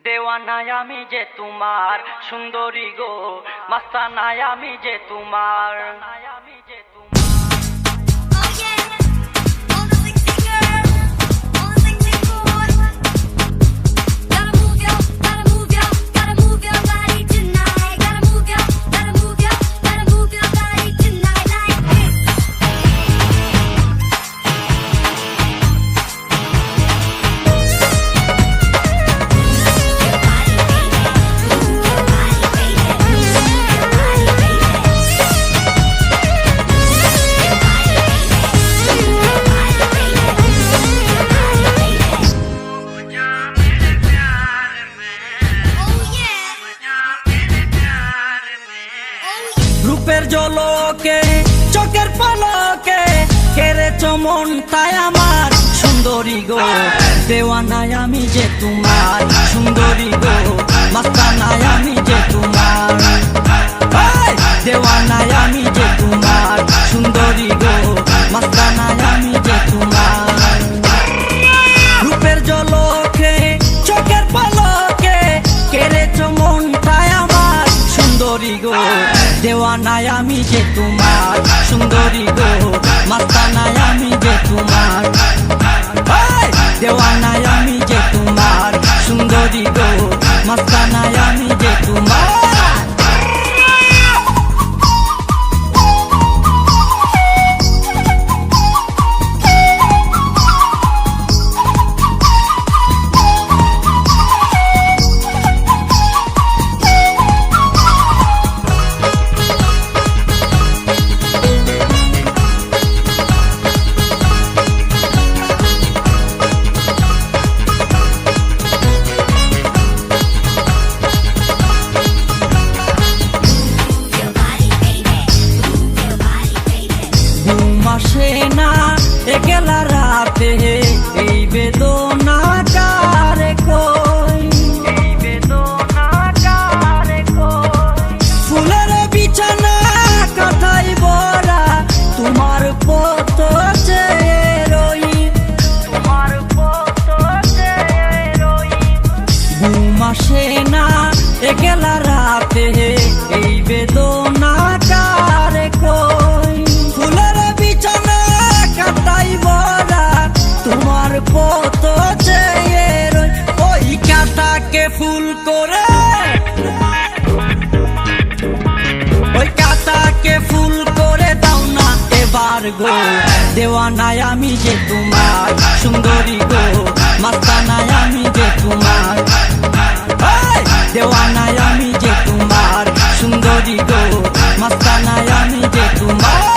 দেওয়ানায় আমি যে তোমার সুন্দরী গো, মাস্তানায় আমি যে তোমার। রূপের জলকে চোখের পলকে কেড়েছ মন তাই আমার সুন্দরী গো, দেওয়ানায় আমি যে তোমার সুন্দরী গো, মাস্তানায় আমি যে তোমার। দেওয়ানায় আমি যে তোমার সুন্দরী গো, মাস্তানায় আমি যে তোমার। রূপের জলকে চোখের পলকে কেড়েছ মন তাই আমার সুন্দরী গো, দেওয়ানায় আমি যে তোমার সুন্দরী গো, মাস্তানায় আমি যে তোমার। দেওয়ানায় আমি যে তোমার সুন্দরী গো, মাস্তানায় আমি যে তোমার। না একলা রাতে এই বেদনা কারে কই, এই বেদনা কারে কই। ফুলের বিছানা কথাই বরা তোমার পথ চেয়ে রই, তোমার পথ চেয়ে রই। ঘুম আসে না একলা রাতে এই বেদনা কারে কই। ফুলের বিছানা কাটাই বরা তোমার পথ চেয়ে রই। ওই কাটাকে ফুল করে, ওই কাটাকে ফুল করে দাও না এবার গো, দেওয়ানায় আমি যে তোমার সুন্দরী গো, মাস্তানায় আমি যে তোমার। দেওয়ানায় আমি যে তোমার সুন্দরী গো, মাস্তানায় আমি যে তোমার।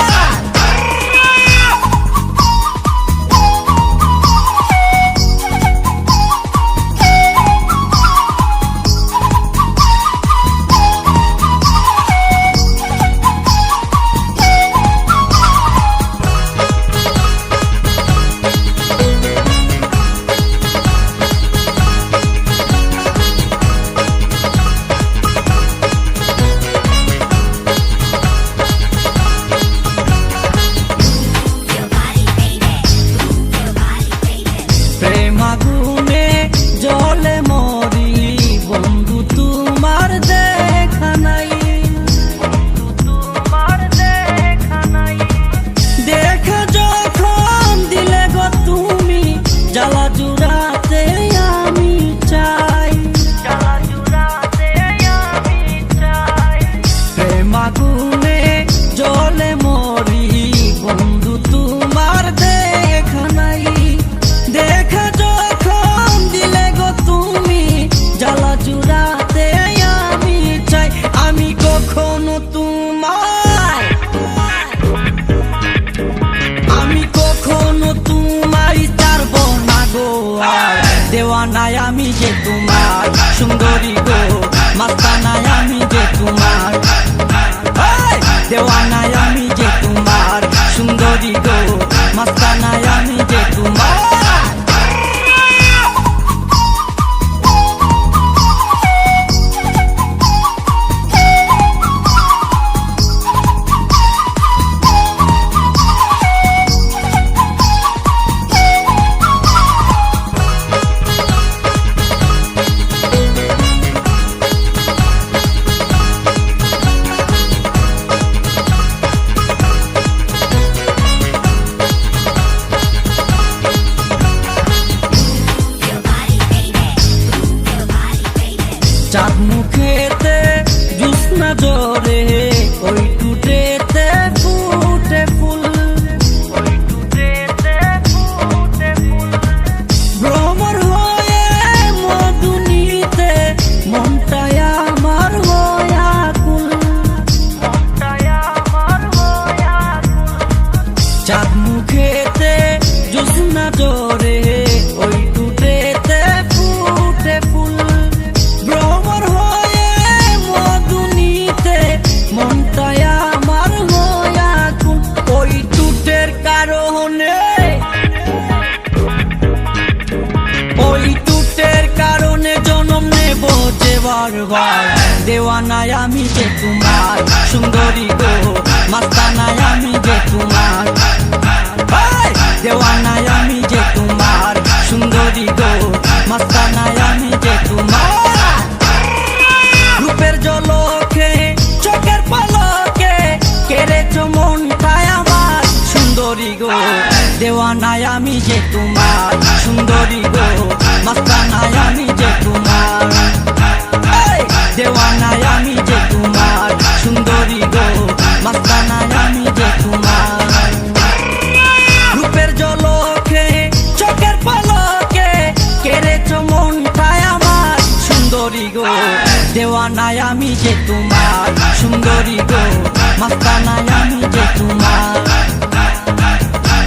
চাঁদ মুখেতে জ্যোৎস্না জোরে ওই টুটেতে ফুটে ফুল, ওই টুটেতে ফুটে ফুল। ভ্রমর হয়ে মধু নিতে মনটায় আমার হয়া কুল, মনটায় আমার হয়া কুল। চাঁদ মুখেতে জ্যোৎস্না জোরে ওই টুটেতে ফুটে ফুল। ভ্রমর হয়ে মধু নিতে মনটায় আমার হয়া কুল। ওই টুটের কারণে, ওই টুটের কারণে জন্ম নেব যে বারবার। দেওয়ানায় আমি যে তোমার সুন্দরী গো, মাস্তানায় আমি যে তোমার। দেওয়ানায় আমি যে তোমার সুন্দরী গো, মাস্তানায় আমি যে তোমার। রূপের জলকে চোখের পলকে কেড়েছো মনটায় আমার সুন্দরী গো। দেওয়ানায় আমি যে তোমার সুন্দরী গো, মাস্তানায় আমি যে তোমার। দেওয়ানায় আমি যে তোমার সুন্দরী গো, মাস্তানায় আমি যে তোমার। রূপের জলকে চোখের পলকে কেড়েছো মনটায় আমার সুন্দরী গো। দেওয়ানায় আমি যে তোমার সুন্দরী গো, মাস্তানায় আমি যে তোমার।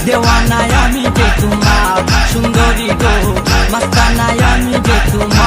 দেওয়ানায় আমি যে তোমার সুন্দরী গো, মাস্তানায় আমি যে তোমার।